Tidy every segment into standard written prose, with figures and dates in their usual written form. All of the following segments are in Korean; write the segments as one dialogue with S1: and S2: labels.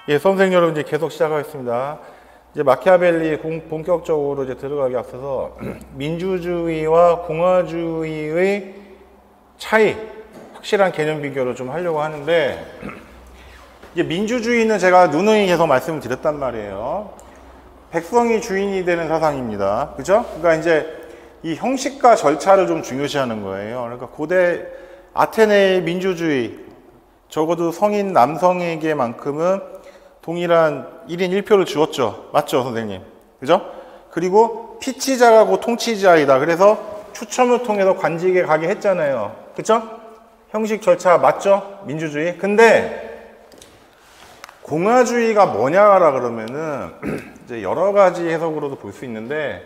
S1: 예, 수험생 여러분, 이제 계속 시작하겠습니다. 이제 마키아벨리 본격적으로 이제 들어가기 앞서서 민주주의와 공화주의의 차이, 확실한 개념 비교를 좀 하려고 하는데, 이제 민주주의는 제가 누누이 계속 말씀을 드렸단 말이에요. 백성이 주인이 되는 사상입니다. 그죠? 그러니까 이제 이 형식과 절차를 좀 중요시하는 거예요. 그러니까 고대 아테네의 민주주의, 적어도 성인 남성에게만큼은 동일한 1인 1표를 주었죠. 맞죠, 선생님? 그죠? 그리고 피치자가 곧 통치자이다. 그래서 추첨을 통해서 관직에 가게 했잖아요. 그죠? 형식 절차 맞죠? 민주주의. 근데 공화주의가 뭐냐라 그러면은 이제 여러 가지 해석으로도 볼 수 있는데,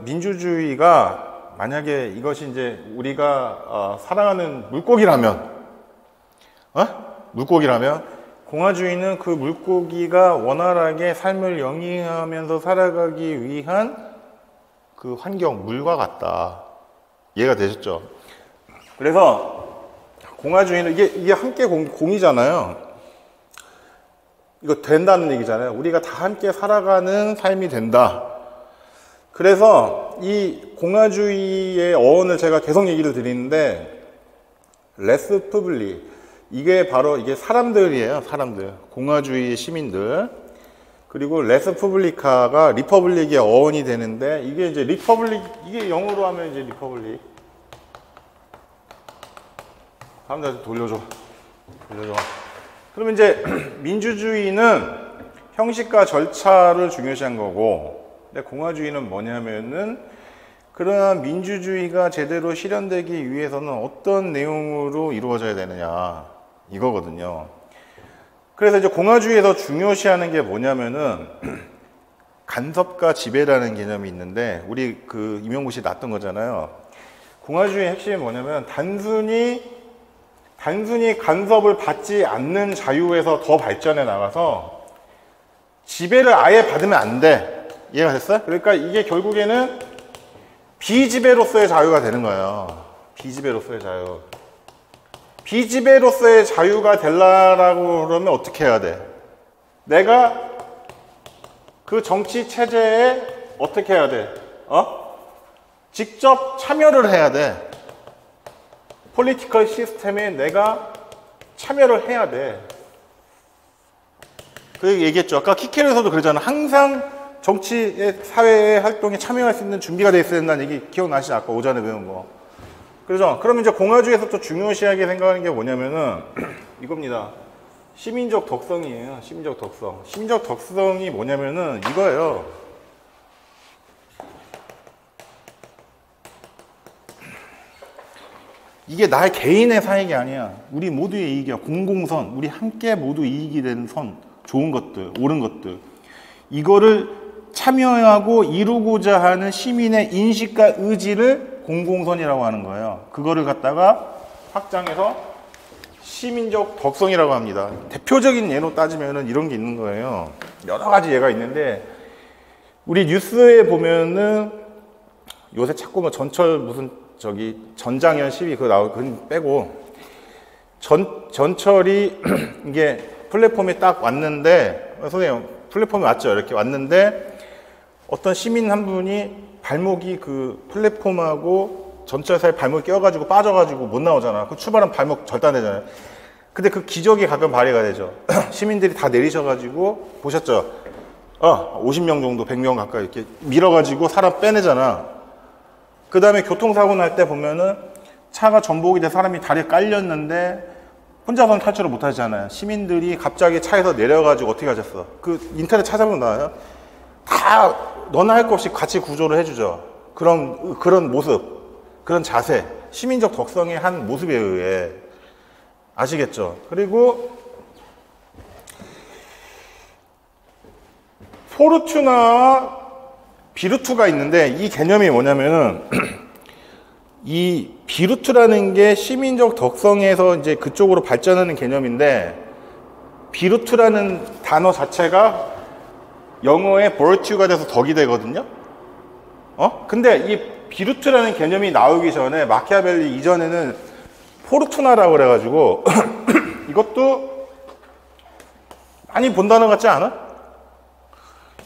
S1: 민주주의가 만약에 이것이 이제 우리가 사랑하는 물고기라면, 물고기라면 공화주의는 그 물고기가 원활하게 삶을 영위하면서 살아가기 위한 그 환경, 물과 같다. 이해가 되셨죠? 그래서 공화주의는 이게 함께 공이잖아요. 이거 된다는 얘기잖아요. 우리가 다 함께 살아가는 삶이 된다. 그래서 이 공화주의의 어원을 제가 계속 얘기를 드리는데, 레스 푸블리, 이게 바로 이게 사람들이에요. 사람들, 공화주의의 시민들. 그리고 레스 푸블리카가 리퍼블릭의 어원이 되는데, 이게 이제 리퍼블릭, 이게 영어로 하면 이제 리퍼블릭. 사람들한테 돌려줘. 그러면 이제 민주주의는 형식과 절차를 중요시한 거고, 근데 공화주의는 뭐냐면은 그러나 민주주의가 제대로 실현되기 위해서는 어떤 내용으로 이루어져야 되느냐, 이거거든요. 그래서 이제 공화주의에서 중요시하는 게 뭐냐면은 간섭과 지배라는 개념이 있는데, 우리 그 임용고시 났던 거잖아요. 공화주의의 핵심이 뭐냐면 단순히 간섭을 받지 않는 자유에서 더 발전해 나가서 지배를 아예 받으면 안 돼. 이해가 됐어요? 그러니까 이게 결국에는 비지배로서의 자유가 되는 거예요. 비지배로서의 자유. 비지배로서의 자유가 되려고 그러면 어떻게 해야 돼? 내가 그 정치 체제에 어떻게 해야 돼? 직접 참여를 해야 돼. 폴리티컬 시스템에 내가 참여를 해야 돼. 그 얘기했죠. 아까 키케르에서도 그러잖아. 항상 정치의 사회의 활동에 참여할 수 있는 준비가 돼 있어야 된다는 얘기 기억나시죠? 아까 오전에 배운 거. 그렇죠? 그러면 이제 공화주의에서 또 중요시하게 생각하는 게 뭐냐면은 이겁니다. 시민적 덕성이에요. 시민적 덕성. 시민적 덕성이 뭐냐면은 이거예요. 이게 나의 개인의 사익이 아니야. 우리 모두의 이익이야. 공공선. 우리 함께 모두 이익이 되는 선. 좋은 것들, 옳은 것들. 이거를 참여하고 이루고자 하는 시민의 인식과 의지를 공공선이라고 하는 거예요. 그거를 갖다가 확장해서 시민적 덕성이라고 합니다. 대표적인 예로 따지면은 이런 게 있는 거예요. 여러 가지 예가 있는데, 우리 뉴스에 보면은 요새 자꾸 뭐 전철 무슨 전장현 시위 그거 그건 빼고, 전철이 이게 플랫폼에 딱 왔는데, 선생님 플랫폼에 왔죠. 이렇게 왔는데 어떤 시민 한 분이 발목이 그 플랫폼하고 전철 사이 발목이 껴가지고 빠져가지고 못 나오잖아. 그 출발한 발목 절단되잖아요. 근데 그 기적이 가끔 발휘가 되죠. 시민들이 다 내리셔가지고 보셨죠? 50명 정도, 100명 가까이 이렇게 밀어가지고 사람 빼내잖아. 그 다음에 교통사고 날 때 보면은 차가 전복이 돼 사람이 다리에 깔렸는데 혼자서는 탈출을 못 하잖아요. 시민들이 갑자기 차에서 내려가지고 어떻게 하셨어? 그 인터넷 찾아보면 나와요. 다 너나 할 것 없이 같이 구조를 해주죠. 그런 모습, 그런 자세, 시민적 덕성의 한 모습에 의해. 아시겠죠? 그리고 포르투나와 비르투가 있는데, 이 개념이 뭐냐면은 이 비르투라는 게 시민적 덕성에서 이제 그쪽으로 발전하는 개념인데, 비르투라는 단어 자체가 영어의 virtue가 돼서 덕이 되거든요. 근데 이 비르투라는 개념이 나오기 전에 마키아벨리 이전에는 포르투나라고 그래가지고 이것도 많이 본 단어 같지 않아?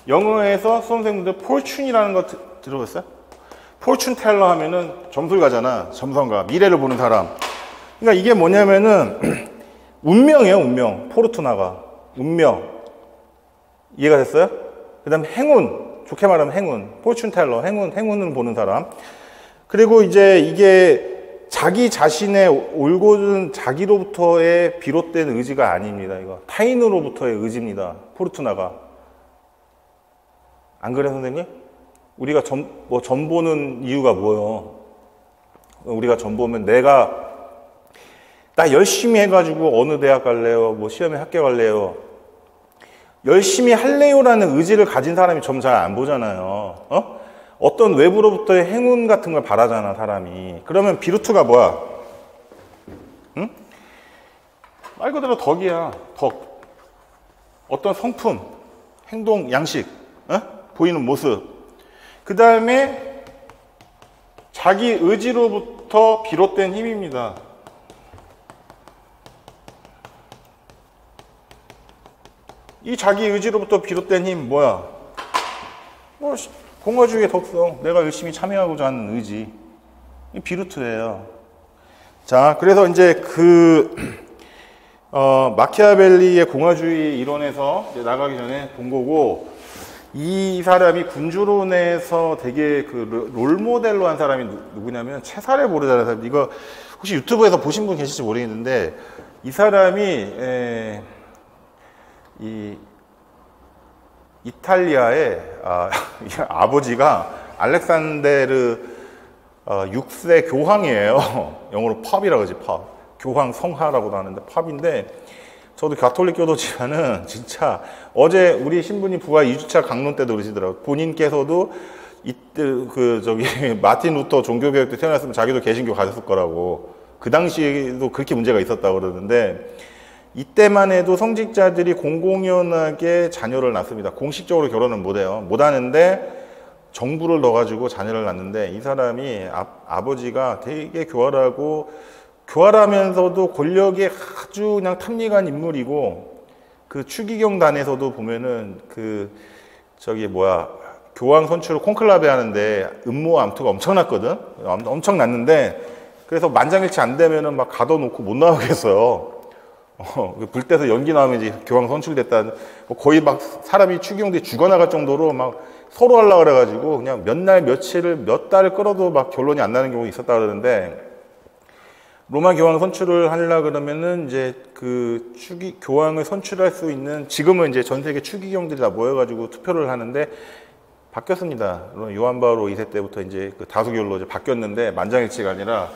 S1: 영어에서 수험생분들 fortune이라는 거 들어봤어요? fortune teller 하면은 점술가잖아. 점성가. 미래를 보는 사람. 그러니까 이게 뭐냐면은 운명이에요, 운명. 포르투나가. 운명. 이해가 됐어요? 그 다음에 행운. 좋게 말하면 행운. fortune teller. 행운을 보는 사람. 그리고 이제 이게 자기 자신의 올곧은 자기로부터의 비롯된 의지가 아닙니다. 이거 타인으로부터의 의지입니다. 포르투나가. 안 그래, 선생님? 우리가 점 보는 이유가 뭐예요? 우리가 점 보면 나 열심히 해가지고 어느 대학 갈래요? 뭐 시험에 합격할래요? 열심히 할래요라는 의지를 가진 사람이 점 잘 안 보잖아요. 어떤 외부로부터의 행운 같은 걸 바라잖아, 사람이. 그러면 비루트가 뭐야? 응? 말 그대로 덕이야, 덕. 어떤 성품, 행동, 양식, 보이는 모습. 그 다음에 자기 의지로부터 비롯된 힘입니다. 이 자기 의지로부터 비롯된 힘 뭐야? 공화주의의 덕성, 내가 열심히 참여하고자 하는 의지. 이 비루트예요. 자, 그래서 이제 마키아벨리의 공화주의 이론에서 이제 나가기 전에 본 거고, 이 사람이 군주론에서 되게 롤모델로 한 사람이 누구냐면 체사레 보르자라는 사람. 이거 혹시 유튜브에서 보신 분 계실지 모르겠는데, 이 사람이 이 이탈리아의 아버지가 알렉산데르 6세 교황이에요. 영어로 팝이라고 하지, 팝. 교황 성하라고도 하는데 팝인데, 저도 가톨릭교도지만은 진짜 어제 우리 신부님 부하 2주차 강론 때도 그러시더라고요. 본인께서도 이때 마틴 루터 종교개혁 때 태어났으면 자기도 개신교 가졌을 거라고. 그 당시에도 그렇게 문제가 있었다고 그러는데, 이때만 해도 성직자들이 공공연하게 자녀를 낳습니다. 공식적으로 결혼은 못해요. 못하는데 정부를 넣어가지고 자녀를 낳는데, 이 사람이 아버지가 되게 교활하면서도 권력에 아주 그냥 탐닉한 인물이고, 그 추기경단에서도 보면은 교황 선출을 콘클라베 하는데 음모와 암투가 엄청났거든. 엄청났는데, 그래서 만장일치 안 되면은 막 가둬놓고 못 나오겠어요. 불 때서 연기 나오면 이제 교황 선출됐다. 거의 막 사람이 추기경들이 죽어나갈 정도로 막 서로 하려고 그래가지고 그냥 몇 달을 끌어도 막 결론이 안 나는 경우가 있었다 그러는데, 로마 교황 선출을 하려고 그러면은 이제 교황을 선출할 수 있는, 지금은 이제 전 세계 추기경들이 다 모여가지고 투표를 하는데 바뀌었습니다. 요한 바오로 2세 때부터 이제 다수결로 이제 바뀌었는데, 만장일치가 아니라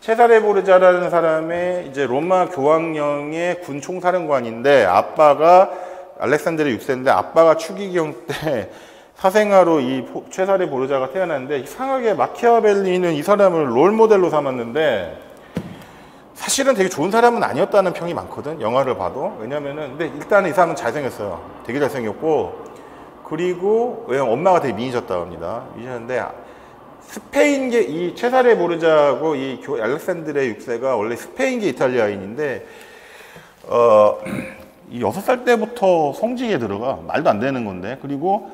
S1: 체사레 보르자라는 사람의 이제 로마 교황령의 군 총사령관인데, 아빠가 알렉산드르 6세인데 아빠가 추기경 때 사생아로 이 체사레 보르자가 태어났는데, 이상하게 마키아벨리는 이 사람을 롤모델로 삼았는데 사실은 되게 좋은 사람은 아니었다는 평이 많거든, 영화를 봐도. 왜냐면은, 근데 일단은 이 사람은 잘생겼어요. 되게 잘생겼고, 그리고 왜냐면 엄마가 되게 미인이셨다고 합니다. 미인이셨는데, 스페인계, 이 체사레 보르자하고 이 알렉산드레 6세가 원래 스페인계 이탈리아인인데, 이 6살 때부터 성직에 들어가. 말도 안 되는 건데. 그리고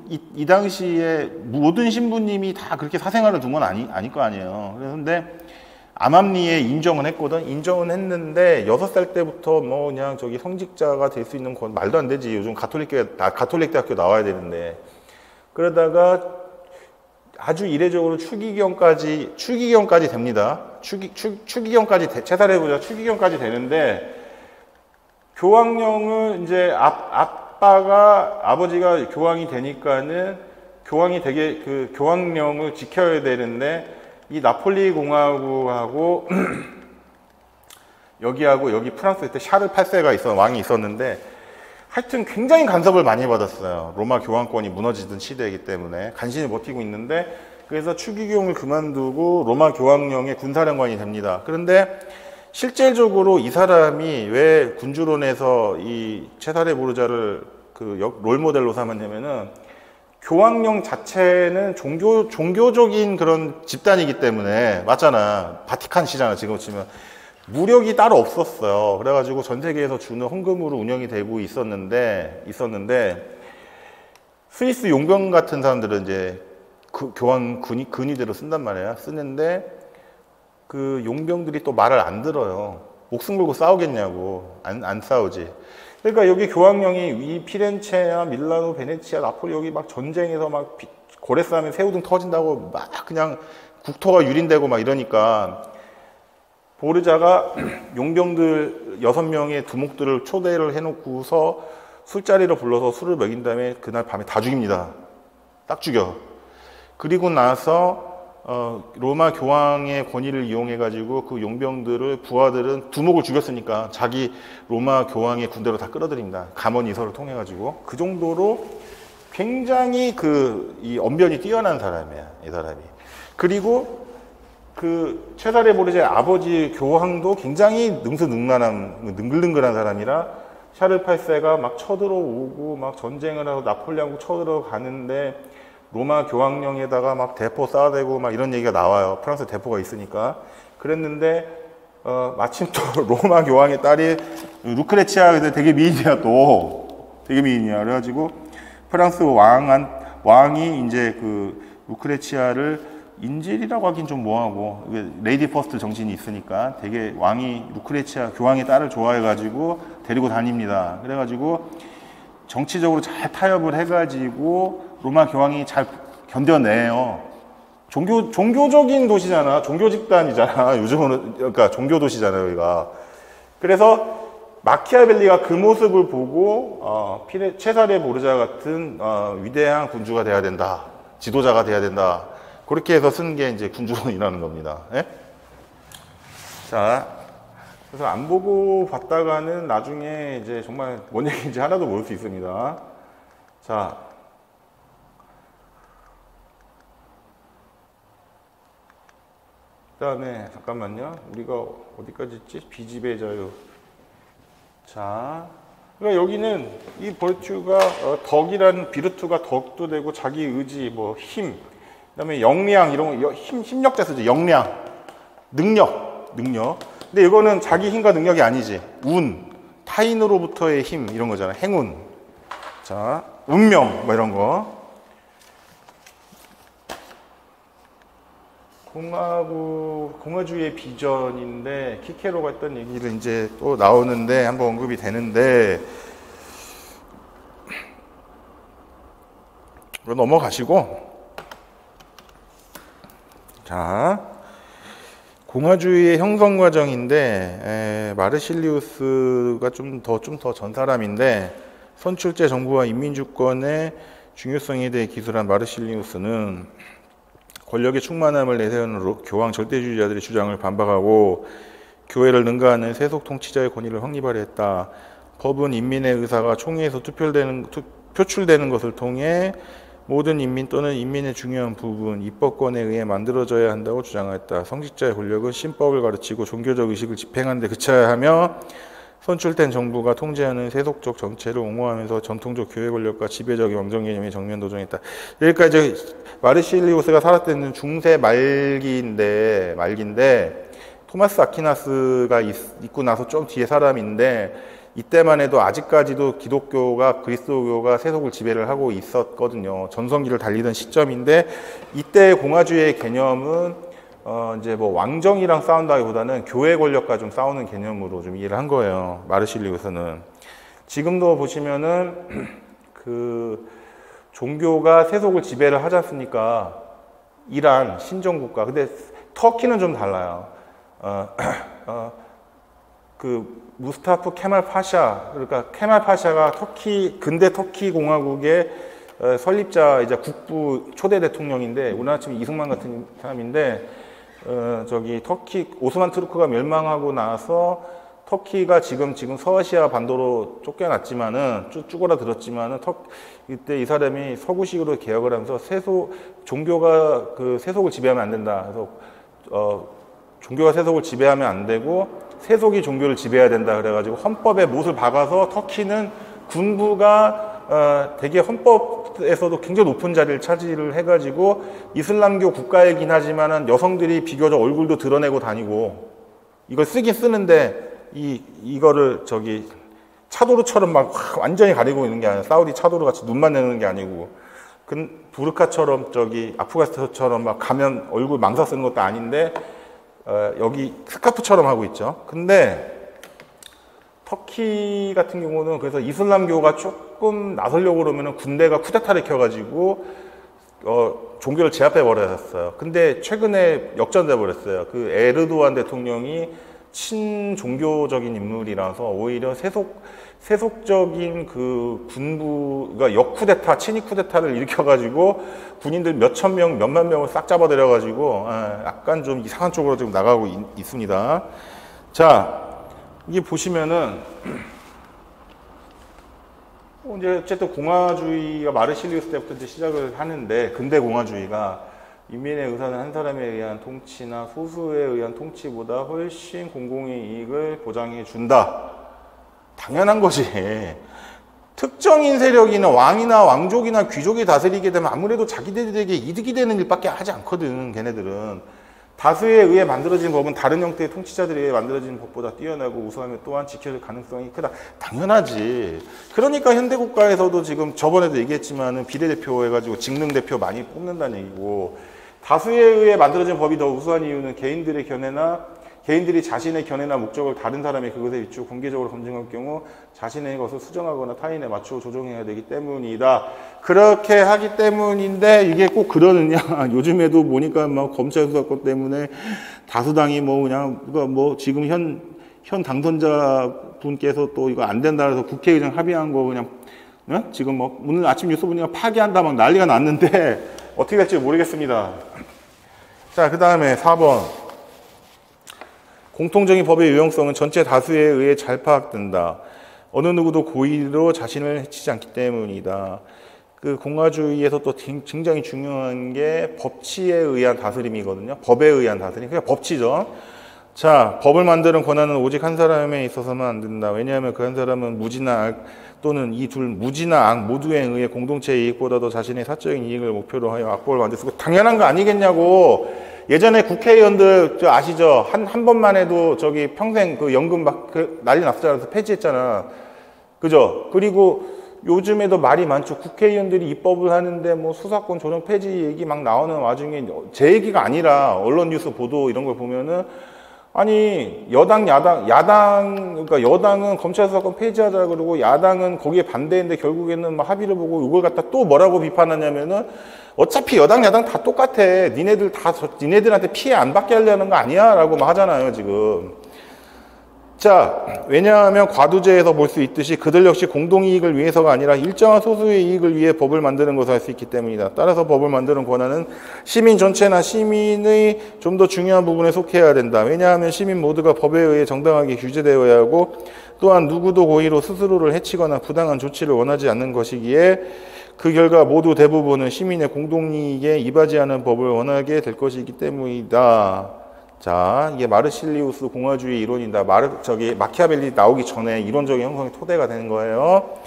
S1: 이 당시에 모든 신부님이 다 그렇게 사생활을 둔 건 아닐 거 아니에요. 그런데 암암리에 인정은 했거든. 인정은 했는데 6살 때부터 뭐 그냥 성직자가 될 수 있는 건 말도 안 되지. 요즘 가톨릭 대학교 나와야 되는데. 그러다가 아주 이례적으로 추기경까지 됩니다. 추기경까지 체사레 보르자 추기경까지 되는데, 교황령을 이제 아버지가 교황이 되니까는 교황령을 지켜야 되는데, 이 나폴리 공화국하고 여기 프랑스 그때 샤를 8세가 왕이 있었는데, 하여튼 굉장히 간섭을 많이 받았어요. 로마 교황권이 무너지던 시대이기 때문에 간신히 버티고 있는데, 그래서 추기경을 그만두고 로마 교황령의 군사령관이 됩니다. 그런데 실질적으로 이 사람이 왜 군주론에서 이 체사레 보르자를 롤모델로 삼았냐면은, 교황령 자체는 종교적인 그런 집단이기 때문에, 맞잖아. 바티칸 시잖아, 지금 치면. 무력이 따로 없었어요. 그래가지고 전 세계에서 주는 헌금으로 운영이 되고 있었는데 스위스 용병 같은 사람들은 이제 그 교황 근위대로 쓴단 말이에요. 쓰는데 그 용병들이 또 말을 안 들어요. 목숨 걸고 싸우겠냐고. 안 싸우지. 그러니까 여기 교황령이 이 피렌체야, 밀라노, 베네치아, 나폴리 여기 막 전쟁에서 막 고래 싸움에 새우등 터진다고 막 그냥 국토가 유린되고 막 이러니까 보르자가 용병들 6명의 두목들을 초대를 해놓고서 술자리를 불러서 술을 먹인 다음에 그날 밤에 다 죽입니다. 딱 죽여. 그리고 나서 로마 교황의 권위를 이용해가지고 그 용병들을 부하들은 두목을 죽였으니까 자기 로마 교황의 군대로 다 끌어들입니다. 감언 이서를 통해가지고 그 정도로 굉장히 이 언변이 뛰어난 사람이야, 이 사람이. 그리고 그 체사레 보르자의 아버지 교황도 굉장히 능수능란한, 능글능글한 사람이라 샤를 8세가 막 쳐들어오고 막 전쟁을 하고 나폴레옹국 쳐들어가는데 로마 교황령에다가 막 대포 쏴대고 막 이런 얘기가 나와요. 프랑스 대포가 있으니까. 그랬는데 마침 또 로마 교황의 딸이 루크레치아 되게 미인이야 또. 되게 미인이야. 그래가지고 프랑스 왕이 이제 그 루크레치아를 인질이라고 하긴 좀 뭐하고 레이디 퍼스트 정신이 있으니까 되게 왕이 루크레치아 교황의 딸을 좋아해가지고 데리고 다닙니다. 그래가지고 정치적으로 잘 타협을 해가지고 로마 교황이 잘 견뎌내요. 종교적인 도시잖아. 종교 집단이잖아. 요즘은 그러니까 종교 도시잖아요, 여기가. 그래서 마키아벨리가 그 모습을 보고 체사레 보르자 같은 위대한 군주가 돼야 된다. 지도자가 돼야 된다. 그렇게 해서 쓴 게 이제 군주론이라는 겁니다. 예? 자, 그래서 안 보고 봤다가는 나중에 이제 정말 뭔 얘기인지 하나도 모를 수 있습니다. 자, 그 다음에 잠깐만요. 우리가 어디까지 있지? 비집의 자유. 자, 그러니까 여기는 이 버튜가 덕이라는 비르투가 덕도 되고 자기 의지, 뭐 힘, 그다음에 역량 이런 거 힘력자 쓰죠. 역량, 능력. 근데 이거는 자기 힘과 능력이 아니지. 운, 타인으로부터의 힘 이런 거잖아. 행운. 자, 운명 뭐 이런 거. 공화주의의 비전인데 키케로가 했던 얘기를 이제 또 나오는데 한번 언급이 되는데 넘어가시고. 자, 공화주의의 형성 과정인데 마르실리우스가 좀 더 전 사람인데 선출제 정부와 인민주권의 중요성에 대해 기술한 마르실리우스는 권력의 충만함을 내세우는 교황 절대주의자들의 주장을 반박하고 교회를 능가하는 세속 통치자의 권위를 확립하려 했다. 법은 인민의 의사가 총회에서 표출되는 것을 통해 모든 인민 또는 인민의 중요한 부분, 입법권에 의해 만들어져야 한다고 주장하였다. 성직자의 권력은 신법을 가르치고 종교적 의식을 집행하는 데 그쳐야 하며 선출된 정부가 통제하는 세속적 정체를 옹호하면서 전통적 교회 권력과 지배적 왕정 개념에 정면 도전했다. 그러니까 이제 마르실리우스가 살았던 중세 말기인데 토마스 아퀴나스가 있고 나서 좀 뒤에 사람인데 이때만 해도 아직까지도 기독교가 그리스도교가 세속을 지배를 하고 있었거든요. 전성기를 달리던 시점인데 이때 공화주의의 개념은 이제 뭐 왕정이랑 싸운다기보다는 교회 권력과 좀 싸우는 개념으로 좀 이해를 한 거예요. 마르실리우스는. 지금도 보시면은 그 종교가 세속을 지배를 하지 않습니까? 이란 신정국가. 근데 터키는 좀 달라요. 그 무스타프 케말 파샤, 그러니까 케말 파샤가 근대 터키 공화국의 설립자이자 국부 초대 대통령인데 우리나라 치면 이승만 같은 사람인데 터키 오스만 투르크가 멸망하고 나서 터키가 지금 서아시아 반도로 쫓겨났지만은 쭈그라들었지만은 이때 이 사람이 서구식으로 개혁을 하면서 종교가 그 세속을 지배하면 안 된다. 그래서 종교가 세속을 지배하면 안 되고 세속이 종교를 지배해야 된다. 그래가지고 헌법에 못을 박아서 터키는 군부가 되게 헌법에서도 굉장히 높은 자리를 차지를 해가지고 이슬람교 국가이긴 하지만은 여성들이 비교적 얼굴도 드러내고 다니고 이걸 쓰긴 쓰는데 이거를 저기 차도르처럼 막 완전히 가리고 있는 게 아니라 사우디 차도르 같이 눈만 내는 게 아니고 부르카처럼 저기 아프가니스탄처럼 막 가면 얼굴 망사 쓰는 것도 아닌데 여기 스카프처럼 하고 있죠. 근데 터키 같은 경우는 그래서 이슬람교가 조금 나서려고 그러면 군대가 쿠데타를 켜가지고 종교를 제압해 버렸어요. 근데 최근에 역전돼 버렸어요. 그 에르도안 대통령이 친종교적인 인물이라서 오히려 세속적인 그 군부가 역쿠데타, 친위쿠데타를 일으켜가지고 군인들 몇천 명, 몇만 명을 싹 잡아들여가지고 약간 좀 이상한 쪽으로 지금 나가고 있습니다. 자, 이게 보시면은 이제 어쨌든 공화주의가 마르실리우스 때부터 이제 시작을 하는데 근대 공화주의가 인민의 의사는 한 사람에 의한 통치나 소수에 의한 통치보다 훨씬 공공의 이익을 보장해 준다. 당연한 거지. 특정인 세력이나 왕이나 왕족이나 귀족이 다스리게 되면 아무래도 자기들에게 이득이 되는 일밖에 하지 않거든. 걔네들은. 다수에 의해 만들어진 법은 다른 형태의 통치자들에 의해 만들어진 법보다 뛰어나고 우수하며 또한 지켜질 가능성이 크다. 당연하지. 그러니까 현대국가에서도 지금 저번에도 얘기했지만은 비례대표 해가지고 직능대표 많이 뽑는다는 얘기고, 다수에 의해 만들어진 법이 더 우수한 이유는 개인들이 자신의 견해나 목적을 다른 사람의 그것에 비추어 공개적으로 검증할 경우 자신의 것을 수정하거나 타인에 맞추어 조정해야 되기 때문이다. 그렇게 하기 때문인데 이게 꼭 그러느냐? 요즘에도 보니까 막 검찰 수사권 때문에 다수당이 뭐 그냥 뭐 지금 현 당선자 분께서 또 이거 안 된다 해서 국회의장 합의한 거 그냥 지금 뭐 오늘 아침 뉴스 보니까 파기한다 막 난리가 났는데 어떻게 될지 모르겠습니다. 자, 그 다음에 4번. 공통적인 법의 유용성은 전체 다수에 의해 잘 파악된다. 어느 누구도 고의로 자신을 해치지 않기 때문이다. 그 공화주의에서 또 굉장히 중요한 게 법치에 의한 다스림이거든요. 법에 의한 다스림. 그냥 법치죠. 자, 법을 만드는 권한은 오직 한 사람에 있어서만 안 된다. 왜냐하면 그 한 사람은 무지나 악 또는 이 둘 무지나 악 모두에 의해 공동체의 이익보다도 자신의 사적인 이익을 목표로 하여 악법을 만들 수 있고, 당연한 거 아니겠냐고. 예전에 국회의원들 아시죠? 한 번만 해도 저기 평생 그 연금 막 난리 났었잖아. 그래서 폐지했잖아. 그죠? 그리고 요즘에도 말이 많죠. 국회의원들이 입법을 하는데 뭐 수사권 조정 폐지 얘기 막 나오는 와중에 제 얘기가 아니라 언론 뉴스 보도 이런 걸 보면은 아니 그러니까 여당은 검찰 수사권 폐지하자 그러고 야당은 거기에 반대했는데 결국에는 막 합의를 보고 이걸 갖다 또 뭐라고 비판하냐면은 어차피 여당 야당 다 똑같아. 니네들한테 피해 안 받게 하려는 거 아니야? 라고 막 하잖아요, 지금. 자, 왜냐하면 과두제에서 볼 수 있듯이 그들 역시 공동이익을 위해서가 아니라 일정한 소수의 이익을 위해 법을 만드는 것을 할 수 있기 때문이다. 따라서 법을 만드는 권한은 시민 전체나 시민의 좀 더 중요한 부분에 속해야 된다. 왜냐하면 시민 모두가 법에 의해 정당하게 규제되어야 하고 또한 누구도 고의로 스스로를 해치거나 부당한 조치를 원하지 않는 것이기에 그 결과 모두 대부분은 시민의 공동이익에 이바지하는 법을 원하게 될 것이기 때문이다. 자, 이게 마르실리우스 공화주의 이론이다. 마키아벨리 나오기 전에 이론적인 형성이 토대가 되는 거예요.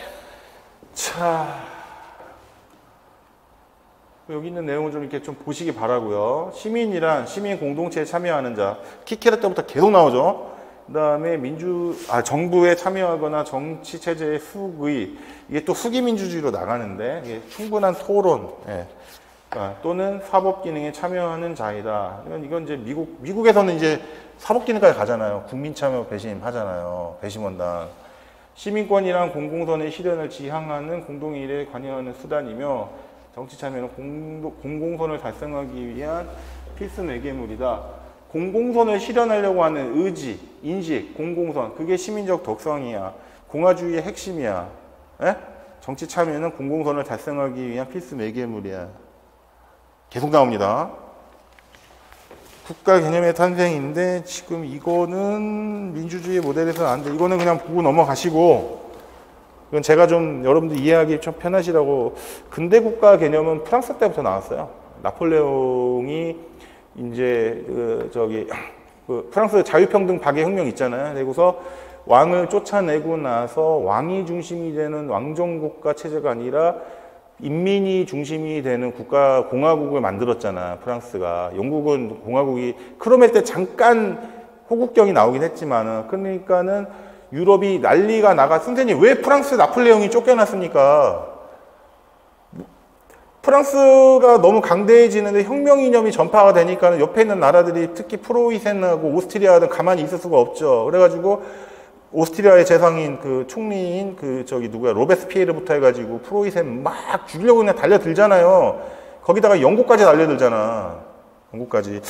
S1: 자, 여기 있는 내용을 좀 이렇게 좀 보시기 바라고요. 시민이란 시민 공동체에 참여하는 자. 키케르 때부터 계속 나오죠. 그 다음에 정부에 참여하거나 정치 체제의 수의, 이게 또 수기민주주의로 나가는데, 이게 충분한 토론, 또는 사법 기능에 참여하는 자이다. 이건 이제 미국에서는 이제 사법 기능까지 가잖아요. 국민 참여 배심 하잖아요. 배심원단. 시민권이란 공공선의 실현을 지향하는 공동의 일에 관여하는 수단이며, 정치 참여는 공공선을 달성하기 위한 필수 매개물이다. 공공선을 실현하려고 하는 의지, 인식, 공공선, 그게 시민적 덕성이야. 공화주의의 핵심이야. 정치 참여는 공공선을 달성하기 위한 필수 매개물이야. 계속 나옵니다. 국가 개념의 탄생인데 지금 이거는 민주주의 모델에서는 안 돼. 이거는 그냥 보고 넘어가시고, 이건 제가 좀 여러분들 이해하기 좀 편하시라고. 근대 국가 개념은 프랑스 때부터 나왔어요. 나폴레옹이 이제 프랑스 자유평등 박애 혁명 있잖아요. 그리고서 왕을 쫓아내고 나서 왕이 중심이 되는 왕정국가 체제가 아니라 인민이 중심이 되는 공화국을 만들었잖아, 프랑스가. 영국은 공화국이 크로멜 때 잠깐 호국경이 나오긴 했지만은, 그러니까는 유럽이 난리가 나가. 선생님, 왜 프랑스 나폴레옹이 쫓겨났습니까? 프랑스가 너무 강대해지는데 혁명 이념이 전파가 되니까 옆에 있는 나라들이, 특히 프로이센하고 오스트리아는 가만히 있을 수가 없죠. 그래가지고 오스트리아의 재상인 그 총리인 누구야, 로베스피에르부터 해가지고 프로이센 막 죽이려고 그냥 달려들잖아요. 거기다가 영국까지 달려들잖아. 영국까지.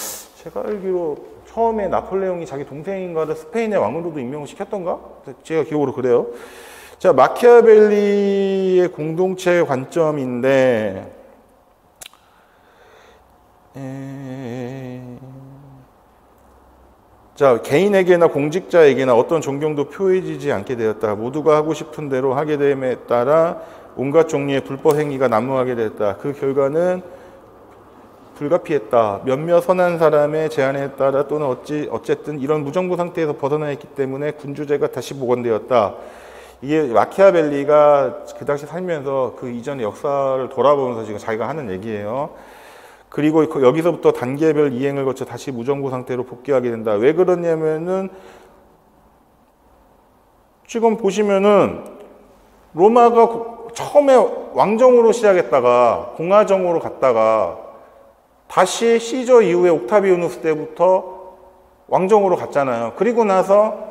S1: 제가 알기로 처음에 나폴레옹이 자기 동생인가를 스페인의 왕으로도 임명을 시켰던가? 제가 기억으로 그래요. 자, 마키아벨리의 공동체 관점인데, 자, 개인에게나 공직자에게나 어떤 존경도 표해지지 않게 되었다. 모두가 하고 싶은 대로 하게 됨에 따라 온갖 종류의 불법 행위가 난무하게 되었다. 그 결과는 불가피했다. 몇몇 선한 사람의 제안에 따라 또는 어쨌든 이런 무정부 상태에서 벗어나 있기 때문에 군주제가 다시 복원되었다. 이게 마키아벨리가 그 당시 살면서 그 이전의 역사를 돌아보면서 지금 자기가 하는 얘기예요. 그리고 여기서부터 단계별 이행을 거쳐 다시 무정부 상태로 복귀하게 된다. 왜 그러냐면은 지금 보시면은 로마가 처음에 왕정으로 시작했다가 공화정으로 갔다가 다시 시저 이후에 옥타비아누스 때부터 왕정으로 갔잖아요. 그리고 나서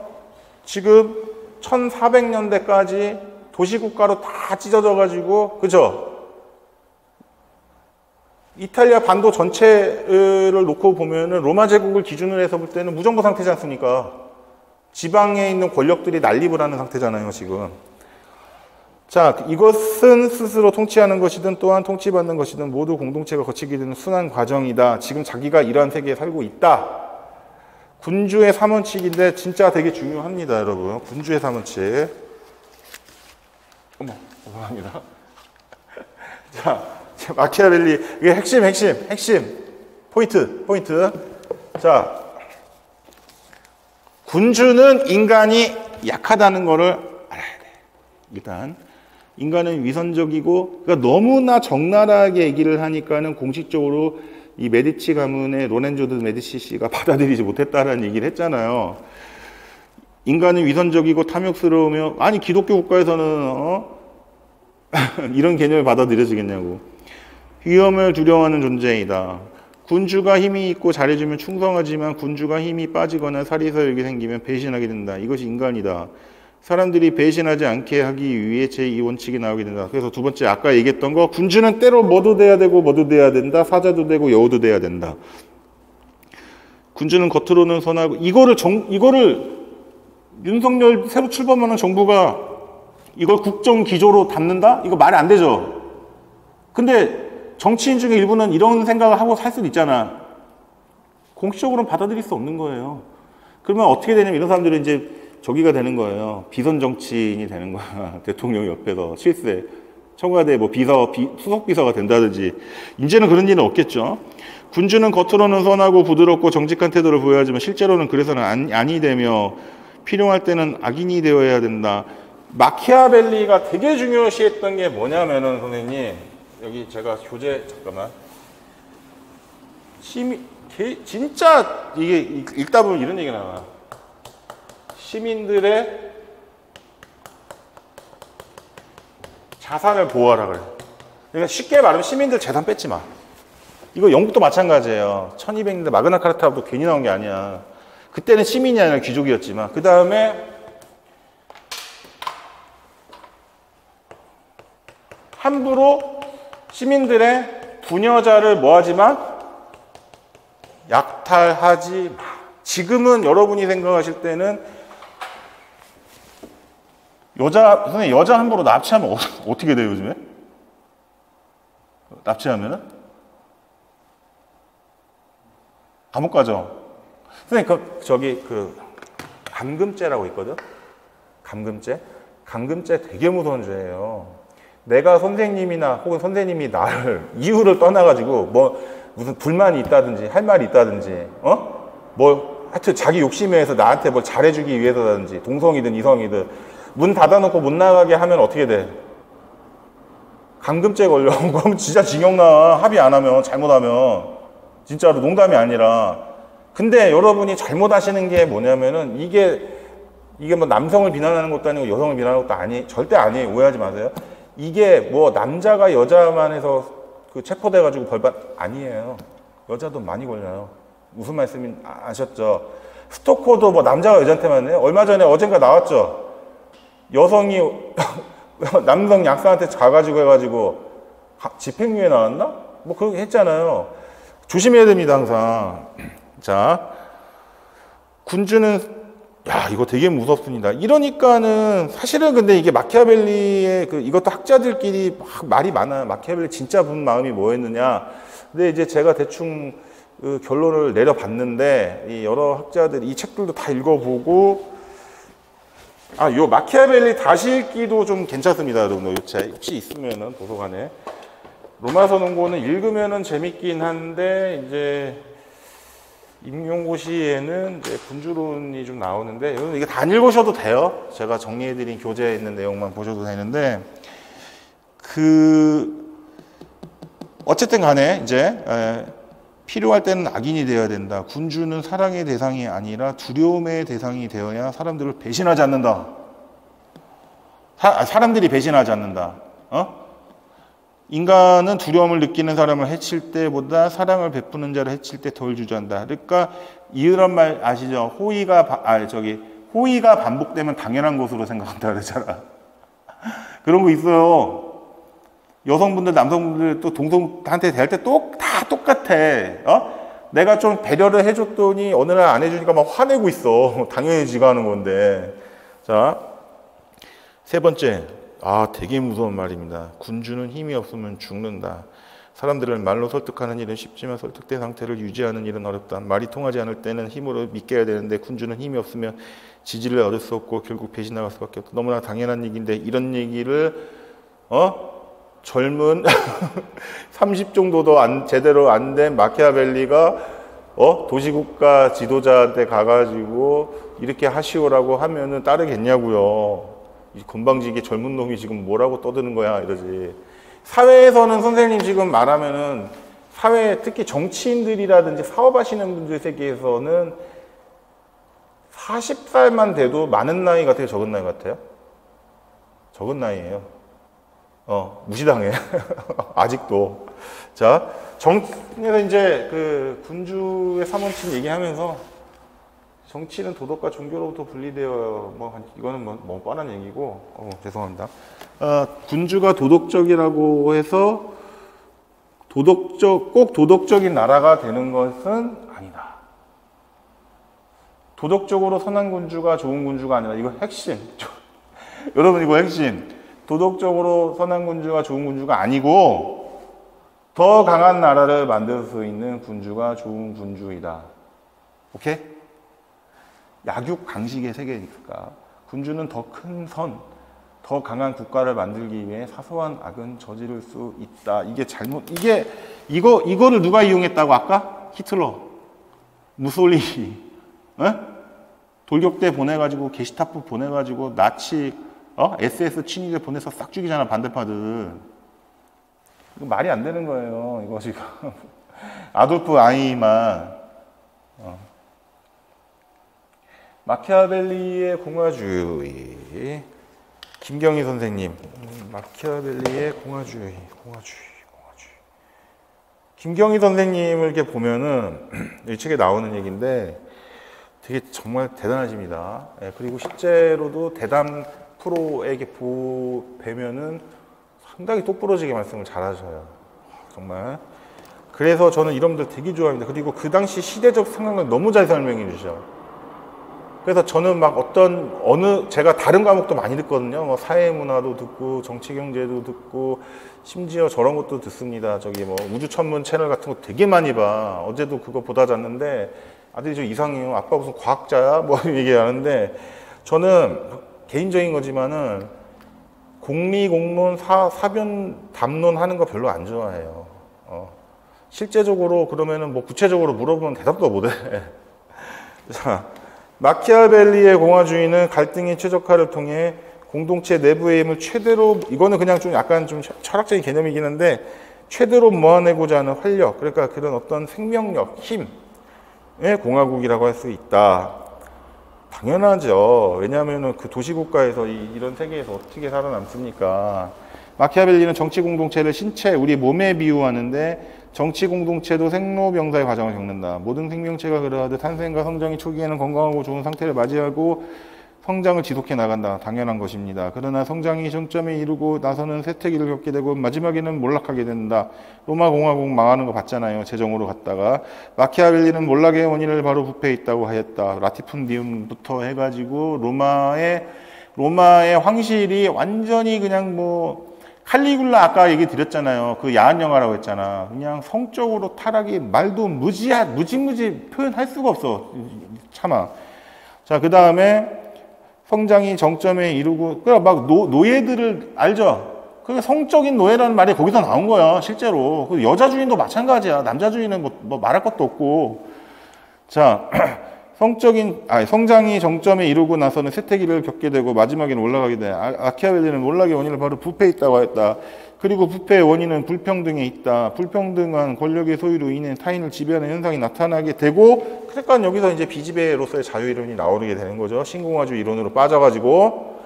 S1: 지금 1400년대까지 도시국가로 다 찢어져 가지고, 그죠? 이탈리아 반도 전체를 놓고 보면은 로마 제국을 기준으로 해서 볼 때는 무정부 상태지 않습니까? 지방에 있는 권력들이 난립을 하는 상태잖아요, 지금. 자, 이것은 스스로 통치하는 것이든 또한 통치받는 것이든 모두 공동체가 거치게 되는 순환 과정이다. 지금 자기가 이러한 세계에 살고 있다. 군주의 3원칙인데 진짜 되게 중요합니다, 여러분. 군주의 3원칙. 어머, 죄송합니다. 자, 마키아벨리, 이게 핵심, 포인트. 자, 군주는 인간이 약하다는 거를 알아야 돼. 일단, 인간은 위선적이고, 그러니까 너무나 적나라하게 얘기를 하니까는 공식적으로 이 메디치 가문의 로렌조 드 메디치 씨가 받아들이지 못했다라는 얘기를 했잖아요. 인간은 위선적이고 탐욕스러우며, 아니, 기독교 국가에서는, 이런 개념을 받아들여지겠냐고. 위험을 두려워하는 존재이다. 군주가 힘이 있고 잘해주면 충성하지만 군주가 힘이 빠지거나 살이서욕이 생기면 배신하게 된다. 이것이 인간이다. 사람들이 배신하지 않게 하기 위해 제2 원칙이 나오게 된다. 그래서 두 번째 아까 얘기했던 거, 군주는 때로 뭐도 돼야 되고 뭐도 돼야 된다. 사자도 되고 여우도 돼야 된다. 군주는 겉으로는 선하고, 이거를 윤석열 새로 출범하는 정부가 이걸 국정기조로 담는다? 이거 말이 안 되죠. 근데 정치인 중에 일부는 이런 생각을 하고 살 수도 있잖아. 공식적으로는 받아들일 수 없는 거예요. 그러면 어떻게 되냐면 이런 사람들은 이제 저기가 되는 거예요. 비선 정치인이 되는 거야. 대통령 옆에서 실세. 청와대 뭐 수석 비서가 된다든지. 이제는 그런 일은 없겠죠. 군주는 겉으로는 선하고 부드럽고 정직한 태도를 보여야 하지만 실제로는 그래서는 아니 되며 필요할 때는 악인이 되어야 된다. 마키아벨리가 되게 중요시했던 게 뭐냐면은, 선생님, 여기 제가 잠깐만. 진짜 이게 읽다 보면 이런 얘기가 나와. 시민들의 자산을 보호하라 그래. 그러니까 쉽게 말하면 시민들 재산 뺏지 마. 이거 영국도 마찬가지예요. 1200년대 마그나카르타도 괜히 나온 게 아니야. 그때는 시민이 아니라 귀족이었지만, 그 다음에 함부로 시민들의 부녀자를 뭐하지만 약탈하지 마. 지금은 여러분이 생각하실 때는 선생님, 여자 함부로 납치하면 어떻게 돼요, 요즘에? 납치하면은? 감옥 가죠. 선생님, 감금죄라고 있거든? 감금죄 되게 무서운 죄예요. 내가 선생님이나 혹은 선생님이 나를 이유를 떠나가지고 무슨 불만이 있다든지 할 말이 있다든지 하여튼 자기 욕심에 해서 나한테 뭘 잘해주기 위해서라든지 동성이든 이성이든 문 닫아놓고 못 나가게 하면 어떻게 돼? 감금죄 걸려. 그럼 진짜 징역 나와. 합의 안 하면, 잘못하면. 진짜로 농담이 아니라. 근데 여러분이 잘못하시는 게 뭐냐면은 이게 뭐 남성을 비난하는 것도 아니고 여성을 비난하는 것도 절대 아니에요. 오해하지 마세요. 이게 뭐 남자가 여자만 해서 그 체포돼가지고 벌받 아니에요. 여자도 많이 걸려요. 무슨 말씀인 아셨죠? 스토커도 뭐 남자가 여자한테만 해요. 얼마 전에 어젠가 나왔죠. 여성이 남성 약사한테 가가지고 해가지고 집행유예 나왔나? 뭐 그렇게 했잖아요. 조심해야 됩니다, 항상. 자, 군주는 이거 되게 무섭습니다. 이러니까는 사실은 근데 이게 마키아벨리의 이것도 학자들끼리 막 말이 많아요. 마키아벨리 진짜 분 마음이 뭐였느냐. 근데 이제 제가 대충 결론을 내려봤는데 이 여러 학자들이 이 책들도 다 읽어보고 요 마키아벨리 다시 읽기도 좀 괜찮습니다, 여러분. 요 책 혹시 있으면은 도서관에 로마서 논고는 읽으면은 재밌긴 한데 이제 임용고시에는 이제 군주론이 좀 나오는데 여러분 이게 다 안 읽으셔도 돼요. 제가 정리해드린 교재에 있는 내용만 보셔도 되는데 어쨌든 간에 이제 필요할 때는 악인이 되어야 된다. 군주는 사랑의 대상이 아니라 두려움의 대상이 되어야 사람들을 배신하지 않는다. 사람들이 배신하지 않는다. 인간은 두려움을 느끼는 사람을 해칠 때보다 사랑을 베푸는 자를 해칠 때 덜 주저한다. 그러니까 이런 말 아시죠? 호의가 반복되면 당연한 것으로 생각한다 그러잖아. 그런 거 있어요. 여성분들, 남성분들 또 동성한테 대할 때 다 똑같아. 내가 좀 배려를 해줬더니 어느 날 안 해주니까 막 화내고 있어. 당연히 지가 하는 건데. 자, 세 번째. 되게 무서운 말입니다. 군주는 힘이 없으면 죽는다. 사람들을 말로 설득하는 일은 쉽지만 설득된 상태를 유지하는 일은 어렵다. 말이 통하지 않을 때는 힘으로 믿게 해야 되는데 군주는 힘이 없으면 지지를 얻을 수 없고 결국 배신나갈 수밖에 없다. 너무나 당연한 얘기인데 이런 얘기를 젊은 30 정도도 제대로 안 된 마키아벨리가 도시국가 지도자한테 가가지고 이렇게 하시오라고 하면은 따르겠냐고요. 이 건방지게 젊은 놈이 지금 뭐라고 떠드는 거야 이러지. 사회에서는 선생님 지금 말하면은 사회 특히 정치인들이라든지 사업하시는 분들 세계에서는 40살만 돼도 많은 나이 같아요, 적은 나이 같아요? 적은 나이에요. 무시당해. 아직도. 자, 그래서 이제 군주의 3원칙 얘기하면서 정치는 도덕과 종교로부터 분리되어 이거는 뭐 뻔한 얘기고 죄송합니다. 군주가 도덕적이라고 해서 꼭 도덕적인 나라가 되는 것은 아니다. 도덕적으로 선한 군주가 좋은 군주가 아니라 이거 핵심. 여러분 이거 핵심. 도덕적으로 선한 군주가 좋은 군주가 아니고 더 강한 나라를 만들 수 있는 군주가 좋은 군주이다. 오케이? 약육 강식의 세계니까 군주는 더 큰 선, 더 강한 국가를 만들기 위해 사소한 악은 저지를 수 있다. 이거를 누가 이용했다고 아까? 히틀러, 무솔리니, 돌격대 보내가지고 게시타프 보내가지고 나치, SS 친위대 보내서 싹 죽이잖아 반대파들. 이거 말이 안 되는 거예요. 이거 지금 아돌프 아이만. 마키아벨리의 공화주의. 김경희 선생님. 마키아벨리의 공화주의. 김경희 선생님을 이렇게 보면은 이 책에 나오는 얘기인데 되게 정말 대단하십니다. 그리고 실제로도 대담 프로에게 뵈면은 상당히 똑부러지게 말씀을 잘하셔요. 정말. 그래서 저는 이런 분들 되게 좋아합니다. 그리고 그 당시 시대적 상황을 너무 잘 설명해 주셔. 그래서 저는 제가 다른 과목도 많이 듣거든요. 뭐 사회문화도 듣고, 정치경제도 듣고, 심지어 저런 것도 듣습니다. 우주천문 채널 같은 거 되게 많이 봐. 어제도 그거 보다 잤는데, 아들이 저 이상해요. 아빠 무슨 과학자야? 뭐 얘기하는데, 저는 개인적인 거지만은, 공리, 공론, 사변, 담론 하는 거 별로 안 좋아해요. 실제적으로 그러면은 구체적으로 물어보면 대답도 못 해. 자. 마키아벨리의 공화주의는 갈등의 최적화를 통해 공동체 내부의 힘을 최대로, 이거는 그냥 좀 약간 좀 철학적인 개념이긴 한데, 최대로 모아내고자 하는 활력, 그러니까 그런 어떤 생명력, 힘, 공화국이라고 할 수 있다. 당연하죠. 왜냐하면 그 도시국가에서 이런 세계에서 어떻게 살아남습니까? 마키아벨리는 정치 공동체를 신체, 우리 몸에 비유하는데 정치 공동체도 생로병사의 과정을 겪는다. 모든 생명체가 그러하듯 탄생과 성장이 초기에는 건강하고 좋은 상태를 맞이하고 성장을 지속해 나간다. 당연한 것입니다. 그러나 성장이 정점에 이르고 나서는 쇠퇴기를 겪게 되고 마지막에는 몰락하게 된다. 로마 공화국 망하는 거 봤잖아요. 제정으로 갔다가. 마키아벨리는 몰락의 원인을 바로 부패에 있다고 하였다. 라티푼디움부터 해가지고 로마의 황실이 완전히 그냥 뭐 칼리굴라 아까 얘기 드렸잖아요. 그 야한 영화라고 했잖아. 그냥 성적으로 타락이 말도 무지무지 표현할 수가 없어. 참아. 자, 그 다음에 성장이 정점에 이르고, 그래, 막 노예들을 알죠? 그 성적인 노예라는 말이 거기서 나온 거야, 실제로. 그 여자 주인도 마찬가지야. 남자 주인은 뭐 말할 것도 없고. 자, 성장이 정점에 이르고 나서는 쇠퇴기를 겪게 되고 마지막에는 올라가게 돼. 마키아벨리는 몰락의 원인을 바로 부패에 있다고 했다. 그리고 부패의 원인은 불평등에 있다. 불평등한 권력의 소유로 인해 타인을 지배하는 현상이 나타나게 되고, 그러니까 여기서 이제 비지배로서의 자유이론이 나오게 되는 거죠. 신공화주의 이론으로 빠져가지고.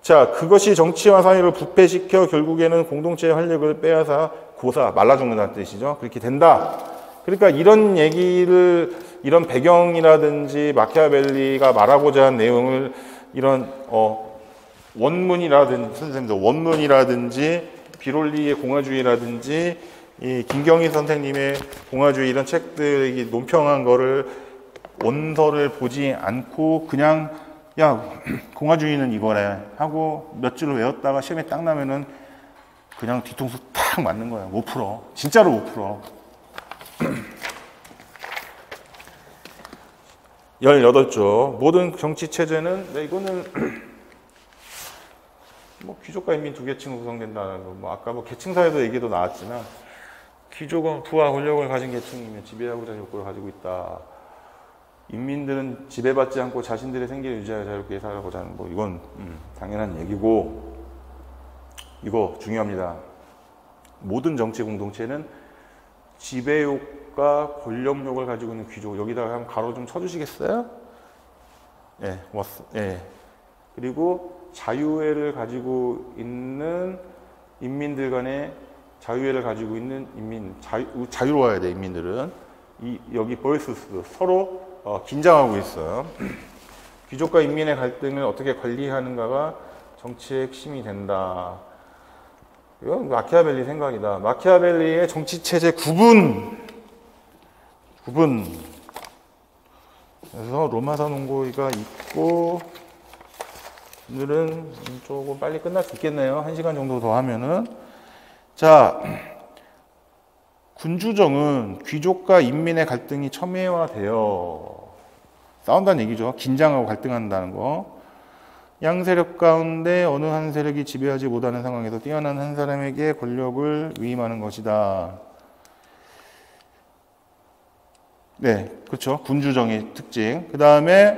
S1: 자, 그것이 정치와 사회를 부패시켜 결국에는 공동체의 활력을 빼앗아 말라 죽는다는 뜻이죠. 그렇게 된다. 그러니까 이런 얘기를, 이런 배경이라든지 마키아벨리가 말하고자 한 내용을 이런 원문이라든지 비롤리의 공화주의라든지 이 김경희 선생님의 공화주의 이런 책들이 논평한 거를 원서를 보지 않고 그냥 야 공화주의는 이거래 하고 몇 줄을 외웠다가 시험에 딱 나면은 그냥 뒤통수 탁 맞는 거야. 못 풀어. 진짜로 못 풀어. 18조. 모든 정치체제는, 이거는, 뭐, 귀족과 인민 두 계층으로 구성된다는 거, 뭐, 아까 뭐, 계층사회도 얘기도 나왔지만, 귀족은 부와 권력을 가진 계층이면 지배하고자 하는 욕구를 가지고 있다. 인민들은 지배받지 않고 자신들의 생계를 유지하여 자유롭게 살아가고자 하는, 뭐, 이건, 당연한 얘기고, 이거 중요합니다. 모든 정치 공동체는 지배욕과 권력욕을 가지고 있는 귀족, 여기다가 한번 가로 좀 쳐주시겠어요? 예, 예. 그리고 자유애를 가지고 있는 인민들 간의 자유애를 가지고 있는 자유로워야 돼, 인민들은. 여기 보이스스 서로 긴장하고 있어요. 귀족과 인민의 갈등을 어떻게 관리하는가가 정치의 핵심이 된다. 이건 마키아벨리 생각이다. 마키아벨리의 정치체제 구분. 그래서 로마서 논고가 있고, 오늘은 조금 빨리 끝날 수 있겠네요. 1시간 정도 더 하면은. 자, 군주정은 귀족과 인민의 갈등이 첨예화되어 싸운다는 얘기죠. 긴장하고 갈등한다는 거. 양세력 가운데 어느 한 세력이 지배하지 못하는 상황에서 뛰어난 한 사람에게 권력을 위임하는 것이다. 네, 그렇죠. 군주정의 특징. 그 다음에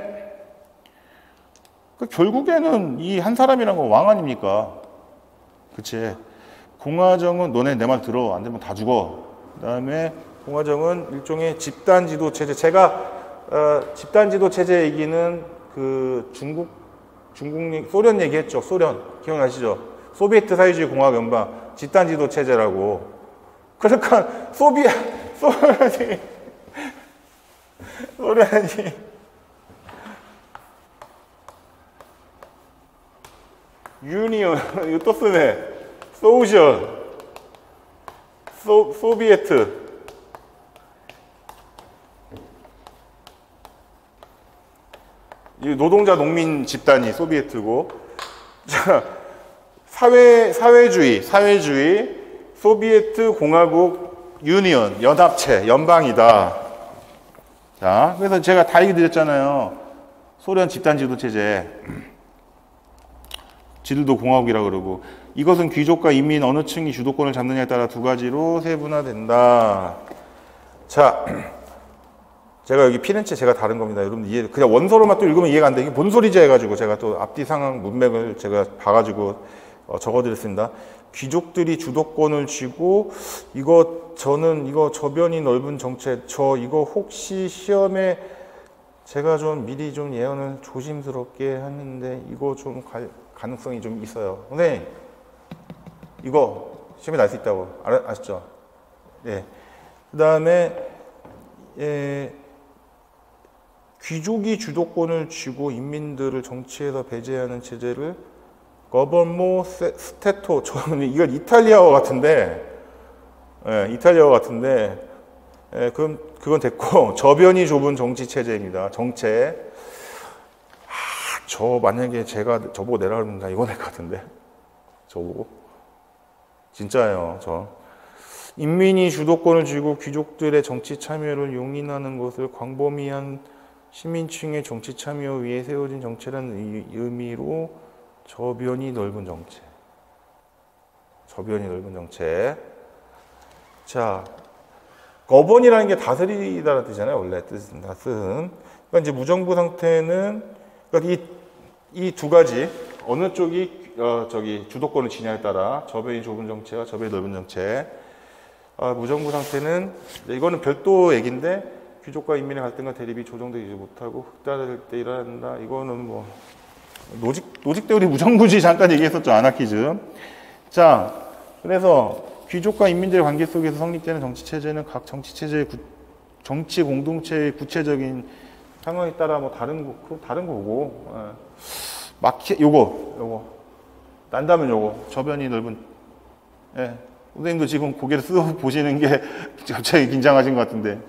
S1: 결국에는 이 한 사람이란 건 왕 아닙니까? 그치. 공화정은 너네 내 말 들어. 안 되면 다 죽어. 그 다음에 공화정은 일종의 집단지도 체제. 제가 집단지도 체제 얘기는 그 중국 소련 얘기했죠. 소련 기억나시죠? 소비에트 사회주의 공화국 연방 집단지도 체제라고. 그러니까 소련이 유니언 이거 또 쓰네. 소셜 소비에트 이 노동자 농민 집단이 소비에트고, 자, 사회주의, 소비에트 공화국 유니언, 연합체, 연방이다. 자, 그래서 제가 다 얘기 드렸잖아요. 소련 집단 지도 체제. 지들도 공화국이라 그러고, 이것은 귀족과 인민 어느 층이 주도권을 잡느냐에 따라 두 가지로 세분화된다. 자, 제가 여기 피렌체 제가 다른 겁니다. 여러분 그냥 원서로만 또 읽으면 이해가 안 돼. 이게 뭔 소리지 해가지고 제가 또 앞뒤 상황 문맥을 제가 봐가지고 적어드렸습니다. 귀족들이 주도권을 쥐고 이거 저는 이거 저변이 넓은 정책, 이거 혹시 시험에 제가 좀 미리 좀 예언을 조심스럽게 했는데 이거 좀 가능성이 좀 있어요. 선생님, 이거 시험에 날 수 있다고 아시죠? 예. 그 다음에 귀족이 주도권을 쥐고 인민들을 정치에서 배제하는 체제를 거버모 스테토, 저는 이건 이탈리아어 같은데, 예, 이탈리아어 같은데, 예, 그건 됐고, 저변이 좁은 정치 체제입니다. 정체. 저 만약에 저보고 내라 그러면 나 이거 낼 것 같은데. 저보고. 진짜예요, 저. 인민이 주도권을 쥐고 귀족들의 정치 참여를 용인하는 것을 광범위한 시민층의 정치 참여 위에 세워진 정체라는 의미로 저변이 넓은 정체. 저변이 넓은 정체. 자, 거번이라는 게 다스리다라는 뜻이잖아요. 원래 뜻은. 그러니까 이제 무정부 상태는, 그러니까 이 두 가지, 어느 쪽이, 주도권을 지냐에 따라 저변이 좁은 정체와 저변이 넓은 정체. 무정부 상태는, 이거는 별도 얘기인데, 귀족과 인민의 갈등과 대립이 조정되지 못하고 흑달될 때 일어난다. 이거는 뭐, 노직 때 우리 무정부주의 잠깐 얘기했었죠. 아나키즘. 자, 그래서 귀족과 인민들의 관계 속에서 성립되는 정치체제는 각 정치체제의 정치 공동체의 구체적인 상황에 따라 뭐 다른 거고, 요거. 난다면 요거. 저변이 넓은, 예. 선생님도 지금 고개를 쓰고 보시는 게 갑자기 긴장하신 것 같은데.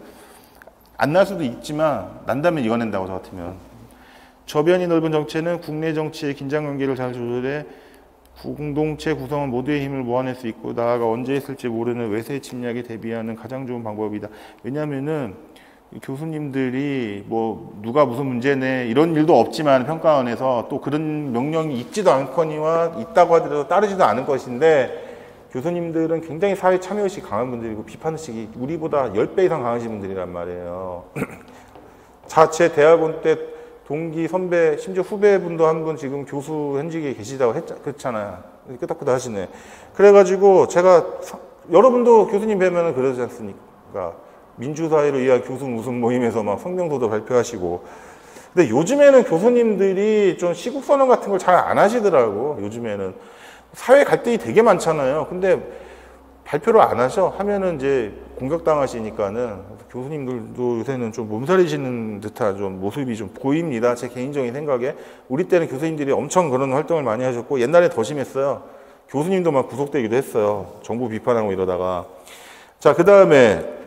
S1: 안 날 수도 있지만, 난다면 이거 낸다고, 저 같으면. 저변이 넓은 정체는 국내 정치의 긴장 관계를 잘 조절해 공동체 구성원 모두의 힘을 모아낼 수 있고 나아가 언제 있을지 모르는 외세 침략에 대비하는 가장 좋은 방법이다. 왜냐하면은 교수님들이 뭐 누가 무슨 문제네 이런 일도 없지만 평가원에서 또 그런 명령이 있지도 않거니와 있다고 하더라도 따르지도 않은 것인데 교수님들은 굉장히 사회 참여의식이 강한 분들이고 비판의식이 우리보다 10배 이상 강하신 분들이란 말이에요. 자체 대학원 때 동기, 선배, 심지어 후배분도 한 분 지금 교수 현직에 계시다고 그렇잖아요. 끄덕끄덕 하시네. 그래가지고 제가, 여러분도 교수님 뵈면은 그러지 않습니까? 민주사회를 위한 교수 무슨 모임에서 막 성명서도 발표하시고. 근데 요즘에는 교수님들이 좀 시국선언 같은 걸 잘 안 하시더라고, 요즘에는. 사회 갈등이 되게 많잖아요. 근데 발표를 안 하셔. 하면은 이제 공격당하시니까는 교수님들도 요새는 좀 몸살이시는 듯한 좀 모습이 좀 보입니다. 제 개인적인 생각에. 우리 때는 교수님들이 엄청 그런 활동을 많이 하셨고 옛날에 더 심했어요. 교수님도 막 구속되기도 했어요. 정부 비판하고 이러다가. 자, 그 다음에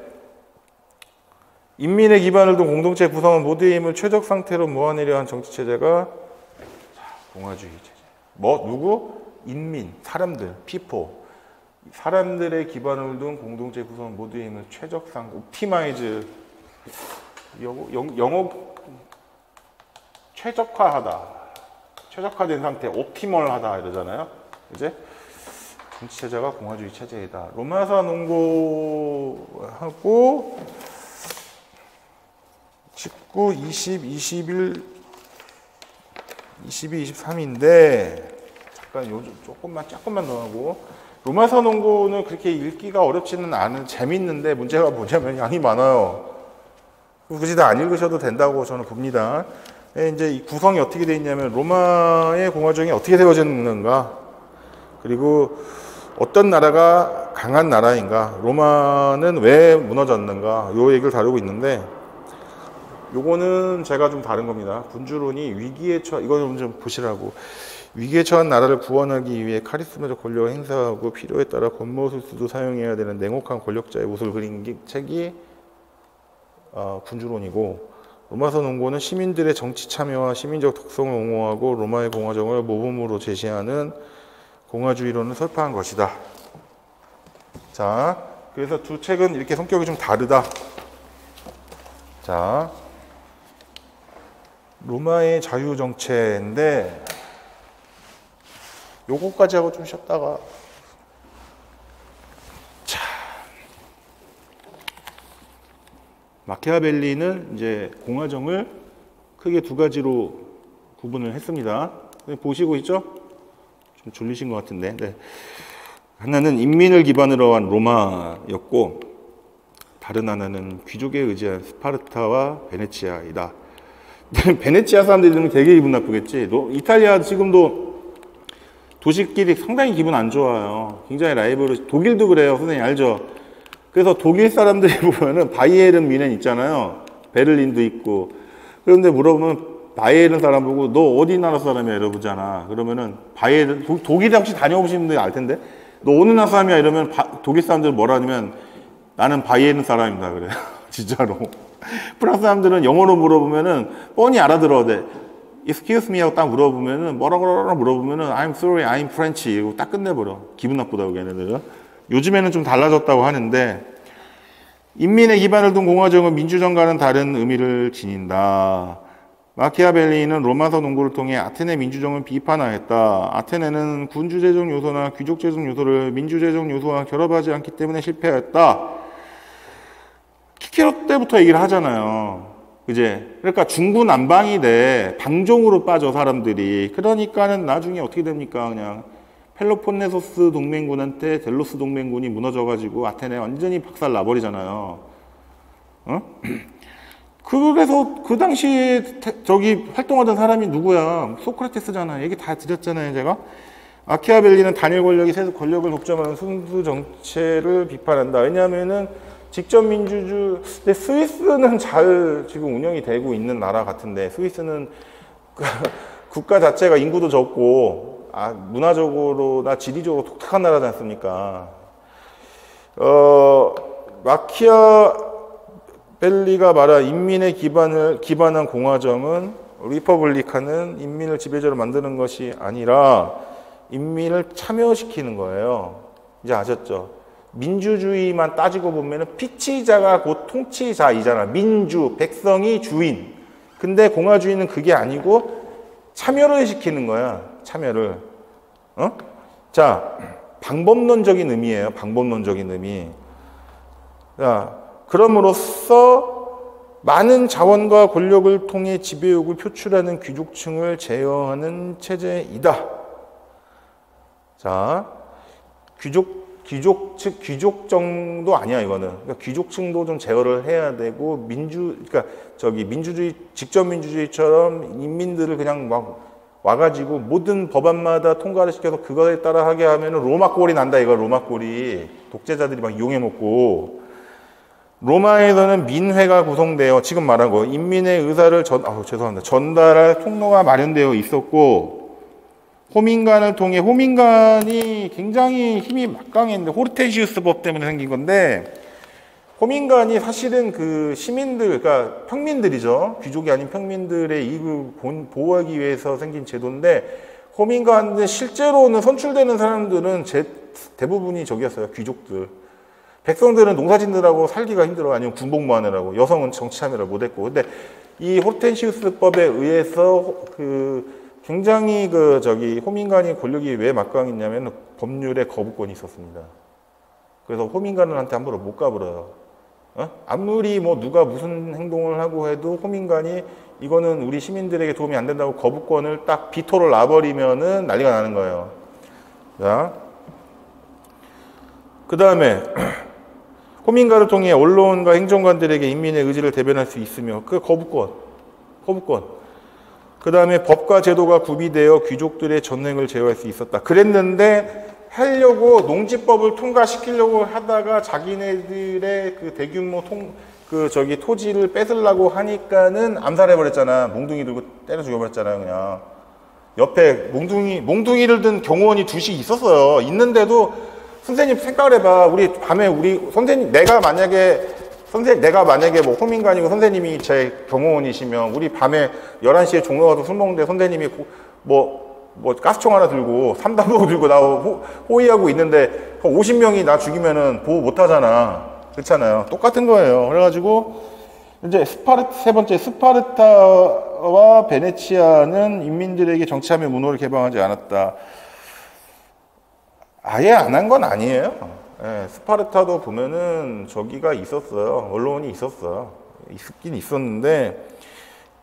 S1: 인민의 기반을 둔 공동체 구성원 모두의 힘을 최적 상태로 모아내려 한 정치체제가 공화주의 체제. 누구? 인민, 사람들, people. 사람들의 기반을 둔 공동체 구성 모두의 힘을 최적상, 옵티마이즈, 영어 최적화하다, 최적화된 상태, 옵티멀하다 이러잖아요. 이제 정치 체제가 공화주의 체제이다. 로마사 논고하고 19, 20, 21, 22, 23인데 잠깐 조금만 더 하고. 로마서 논고는 그렇게 읽기가 어렵지는 않은, 재밌는데 문제가 뭐냐면 양이 많아요. 굳이 다 안 읽으셔도 된다고 저는 봅니다. 이제 이 구성이 어떻게 되어 있냐면 로마의 공화정이 어떻게 되어졌는가, 그리고 어떤 나라가 강한 나라인가, 로마는 왜 무너졌는가, 요 얘기를 다루고 있는데 요거는 제가 좀 다른 겁니다. 군주론이 위기에 이거 좀 보시라고. 위기에 처한 나라를 구원하기 위해 카리스마적 권력을 행사하고 필요에 따라 권모술수도 사용해야 되는 냉혹한 권력자의 모습을 그린 책이 군주론이고, 로마서 논고는 시민들의 정치 참여와 시민적 특성을 옹호하고 로마의 공화정을 모범으로 제시하는 공화주의론을 설파한 것이다. 자, 그래서 두 책은 이렇게 성격이 좀 다르다. 자, 로마의 자유정체인데 요거까지 하고 좀 쉬었다가, 자, 마키아벨리는 이제 공화정을 크게 두 가지로 구분을 했습니다. 보시고 있죠? 좀 졸리신 것 같은데. 네. 하나는 인민을 기반으로 한 로마였고, 다른 하나는 귀족에 의지한 스파르타와 베네치아이다. 베네치아 사람들이 들으면 되게 기분 나쁘겠지. 이탈리아 지금도 도시끼리 상당히 기분 안 좋아요. 굉장히 라이벌을, 독일도 그래요. 선생님 알죠? 그래서 독일 사람들이 보면은 바이에른 뮌헨 있잖아요. 베를린도 있고. 그런데 물어보면 바이에른 사람 보고 너 어디 나라 사람이야 이러잖아. 그러면은 바이에른, 독일에 혹시 다녀오신 분들이 알 텐데 너 어느 나라 사람이야 이러면 독일 사람들은 뭐라 하냐면 나는 바이에른 사람입니다 그래. 진짜로. 프랑스 사람들은 영어로 물어보면은 뻔히 알아들어야 돼. Excuse me 하고 딱 물어보면은 뭐라고 물어보면은 I'm sorry, I'm French 이러고 딱 끝내버려. 기분 나쁘다고 걔네들은. 요즘에는 좀 달라졌다고 하는데 인민의 기반을 둔 공화정은 민주정과는 다른 의미를 지닌다. 마키아벨리는 로마서 농구를 통해 아테네 민주정을 비판하였다. 아테네는 군주제적 요소나 귀족제적 요소를 민주제적 요소와 결합하지 않기 때문에 실패하였다. 키케로 때부터 얘기를 하잖아요. 그제? 그러니까 중구난방이 돼. 방종으로 빠져 사람들이. 그러니까는 나중에 어떻게 됩니까? 그냥 펠로폰네소스 동맹군한테 델로스 동맹군이 무너져가지고 아테네 완전히 박살 나버리잖아요. 어? 그래서 그 당시에 저기 활동하던 사람이 누구야? 소크라테스잖아. 얘기 다 드렸잖아요, 제가. 마키아벨리는 단일 권력이 세속 권력을 독점하는 순수 정체를 비판한다. 왜냐하면은 직접 민주주의, 근데 스위스는 잘 지금 운영이 되고 있는 나라 같은데, 스위스는 국가 자체가 인구도 적고, 문화적으로나 지리적으로 독특한 나라지 않습니까? 마키아벨리가 말한 인민의 기반한 공화정은 리퍼블리카는 인민을 지배자로 만드는 것이 아니라 인민을 참여시키는 거예요. 이제 아셨죠? 민주주의만 따지고 보면은 피치자가 곧 통치자이잖아. 민주, 백성이 주인. 근데 공화주의는 그게 아니고 참여를 시키는 거야. 참여를. 자, 방법론적인 의미예요. 방법론적인 의미. 자, 그럼으로써 많은 자원과 권력을 통해 지배욕을 표출하는 귀족층을 제어하는 체제이다. 자, 귀족 정도 아니야, 이거는. 그러니까 귀족층도 좀 제어를 해야 되고, 그러니까 민주주의, 직접 민주주의처럼 인민들을 그냥 막 와가지고 모든 법안마다 통과를 시켜서 그거에 따라 하게 하면은 로마 꼴이 난다, 이거 로마 꼴이. 독재자들이 막 이용해먹고. 로마에서는 민회가 구성되어, 지금 말한 거, 인민의 의사를 전달할 통로가 마련되어 있었고, 호민관을 통해, 호민관이 굉장히 힘이 막강했는데, 호르텐시우스법 때문에 생긴 건데, 호민관이 사실은 그 시민들, 그러니까 평민들이죠. 귀족이 아닌 평민들의 이익을 보호하기 위해서 생긴 제도인데, 호민관은 실제로는 선출되는 사람들은 대부분이 저기였어요. 귀족들. 백성들은 농사짓느라고 살기가 힘들어. 아니면 군복무하느라고. 여성은 정치 참여를 못했고. 근데 이 호르텐시우스법에 의해서 굉장히 호민관이 권력이 왜 막강했냐면 법률에 거부권이 있었습니다. 그래서 호민관한테 함부로 못 가버려요. 아무리 뭐 누가 무슨 행동을 하고 해도 호민관이 이거는 우리 시민들에게 도움이 안 된다고 거부권을 딱 비토를 놔버리면은 난리가 나는 거예요. 자, 그 다음에 호민관을 통해 언론과 행정관들에게 인민의 의지를 대변할 수 있으며 그 거부권. 그 다음에 법과 제도가 구비되어 귀족들의 전횡을 제어할 수 있었다. 그랬는데 하려고 농지법을 통과시키려고 하다가 자기네들의 그 대규모 토지를 뺏으려고 하니까는 암살해버렸잖아. 몽둥이 들고 때려 죽여버렸잖아요, 그냥. 옆에 몽둥이를 든 경호원이 둘씩 있었어요. 있는데도 선생님 생각을 해봐. 우리 밤에 내가 만약에 뭐 호민관이고 선생님이 제 경호원이시면 우리 밤에 11시에 종로 가서 술 먹는데 선생님이 가스총 하나 들고 삼단봉 들고 나 호위하고 있는데 50명이 나 죽이면은 보호 못 하잖아. 그렇잖아요. 똑같은 거예요. 그래가지고 이제 세 번째 스파르타와 베네치아는 인민들에게 정치함의 문호를 개방하지 않았다. 아예 안 한 건 아니에요. 예, 스파르타도 보면은 저기가 있었어요. 언론이 있었어요. 있긴 있었는데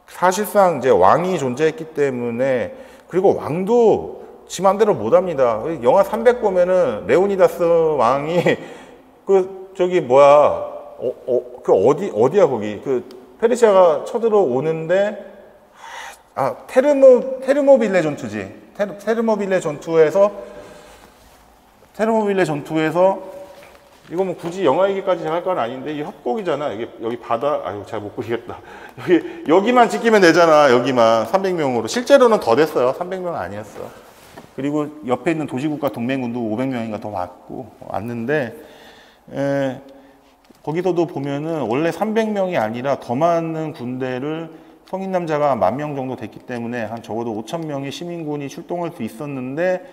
S1: 사실상 이제 왕이 존재했기 때문에 그리고 왕도 지 맘대로 못 합니다. 영화 300 보면은 레오니다스 왕이 어디야, 거기. 그, 페르시아가 쳐들어오는데, 테르모빌레 전투지. 테르모빌레 전투에서, 이거 뭐 굳이 영화 얘기까지 할 건 아닌데, 이게 협곡이잖아. 여기 바다, 아유, 잘 못 보겠다. 여기만 지키면 되잖아, 여기만. 300명으로. 실제로는 더 됐어요. 300명 아니었어. 그리고 옆에 있는 도시국가 동맹군도 500명인가 더 왔는데, 거기서도 보면은 원래 300명이 아니라 더 많은 군대를 성인 남자가 10,000명 정도 됐기 때문에 한 적어도 5,000명의 시민군이 출동할 수 있었는데,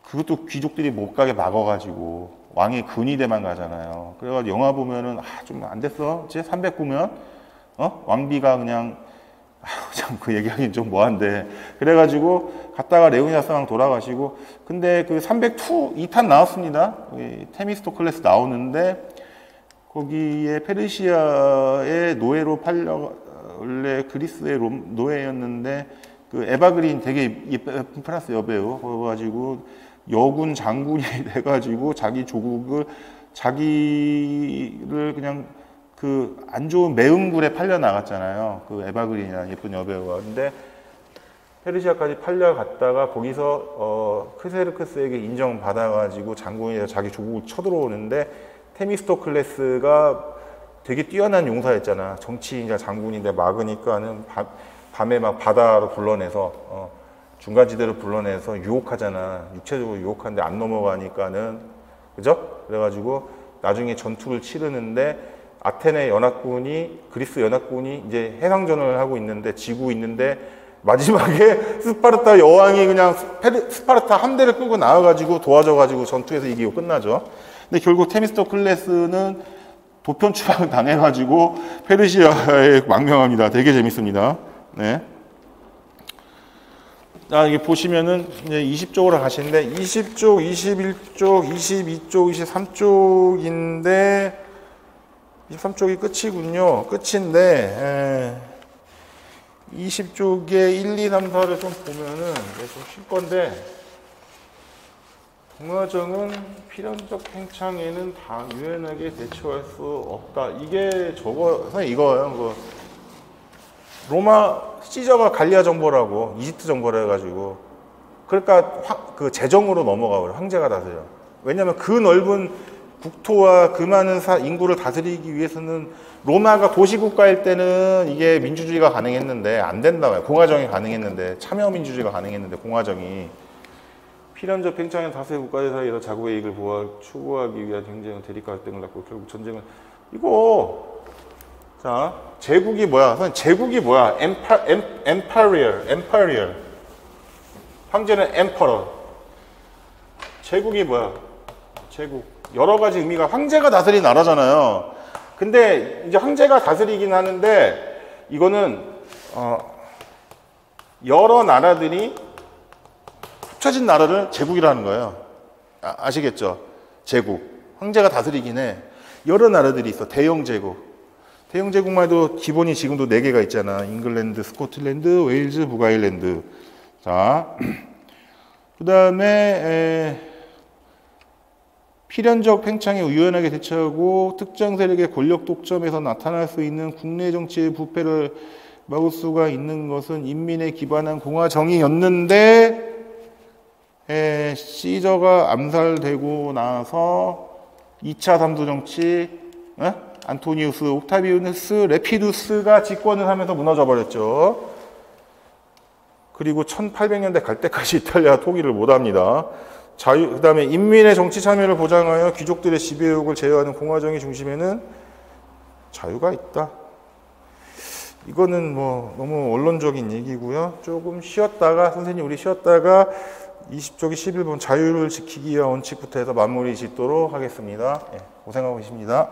S1: 그것도 귀족들이 못 가게 막아가지고 왕의 근위대만 가잖아요. 그래가지고 영화 보면은 좀 안 됐어, 이제 309면 왕비가 그냥 참 그 얘기하기는 좀 뭐한데, 그래가지고 갔다가 레오니다스랑 돌아가시고, 근데 그 302, 2탄 나왔습니다. 테미스토클레스 나오는데 거기에 페르시아의 노예로 원래 그리스의 노예였는데 그 에바 그린 되게 예쁜 프랑스 여배우 그래가지고 여군 장군이 돼가지고 자기를 그냥 그 안 좋은 매음굴에 팔려 나갔잖아요. 그 에바 그린이라는 예쁜 여배우가. 근데 페르시아까지 팔려갔다가 거기서 크세르크스에게 인정받아가지고 장군이 돼서 자기 조국을 쳐들어오는데, 테미스토클레스가 되게 뛰어난 용사였잖아. 정치인자 장군인데 막으니까는 밤에 막 바다로 불러내서 중간지대로 불러내서 유혹하잖아. 육체적으로 유혹하는데 안 넘어가니까는, 그죠? 그래가지고 나중에 전투를 치르는데 아테네 연합군이, 그리스 연합군이 이제 해상전을 하고 있는데, 지고 있는데, 마지막에 스파르타 여왕이 그냥 스파르타 함대를 끌고 나와가지고 도와줘가지고 전투에서 이기고 끝나죠. 근데 결국 테미스토클레스는 도편 추방을 당해가지고 페르시아에 망명합니다. 되게 재밌습니다. 네. 자, 이게 보시면은 이제 20쪽으로 가시는데, 20쪽, 21쪽, 22쪽, 23쪽인데, 23쪽이 끝이군요. 끝인데, 20쪽에 1, 2, 3, 4를 좀 보면은 좀 쉴 건데, 공화정은 필연적 팽창에는 다 유연하게 대처할 수 없다. 이게 선생님 이거예요. 로마 시저가 갈리아 정보라고, 이집트 정보라 해가지고, 그러니까 그 제정으로 넘어가버려. 황제가 다스려. 왜냐면 그 넓은 국토와 그 많은 인구를 다스리기 위해서는, 로마가 도시국가일 때는 이게 민주주의가 가능했는데 안 된다고요. 공화정이 가능했는데, 참여민주주의가 가능했는데 공화정이. 필연적 팽창의 다수의 국가들 사이에서 자국의 이익을 추구하기 위한 경쟁은 대립 갈등을 낳고, 결국 전쟁은 이거. 자, 제국이 뭐야? 선생님, 제국이 뭐야? Empire. 황제는 Emperor. 제국이 뭐야? 제국. 여러 가지 의미가, 황제가 다스린 나라잖아요. 근데 이제 황제가 다스리긴 하는데, 이거는 여러 나라들이 합쳐진 나라를 제국이라는 거예요. 아시겠죠? 제국. 황제가 다스리긴 해. 여러 나라들이 있어. 대영 제국. 대영 제국만 해도 기본이 지금도 4개가 있잖아. 잉글랜드, 스코틀랜드, 웨일즈, 북아일랜드. 자, 그 다음에 필연적 팽창에 유연하게 대처하고 특정 세력의 권력 독점에서 나타날 수 있는 국내 정치의 부패를 막을 수가 있는 것은 인민에 기반한 공화정이었는데, 시저가 암살되고 나서 2차 삼두 정치, 안토니우스, 옥타비우스, 레피두스가 집권을 하면서 무너져 버렸죠. 그리고 1800년대 갈 때까지 이탈리아가 통일을 못합니다. 그 다음에 인민의 정치 참여를 보장하여 귀족들의 지배욕을 제어하는 공화정의 중심에는 자유가 있다. 이거는 뭐 너무 원론적인 얘기고요. 조금 쉬었다가, 선생님 우리 쉬었다가 20쪽이 11번 자유를 지키기 위한 원칙부터 해서 마무리 짓도록 하겠습니다. 고생하고 계십니다.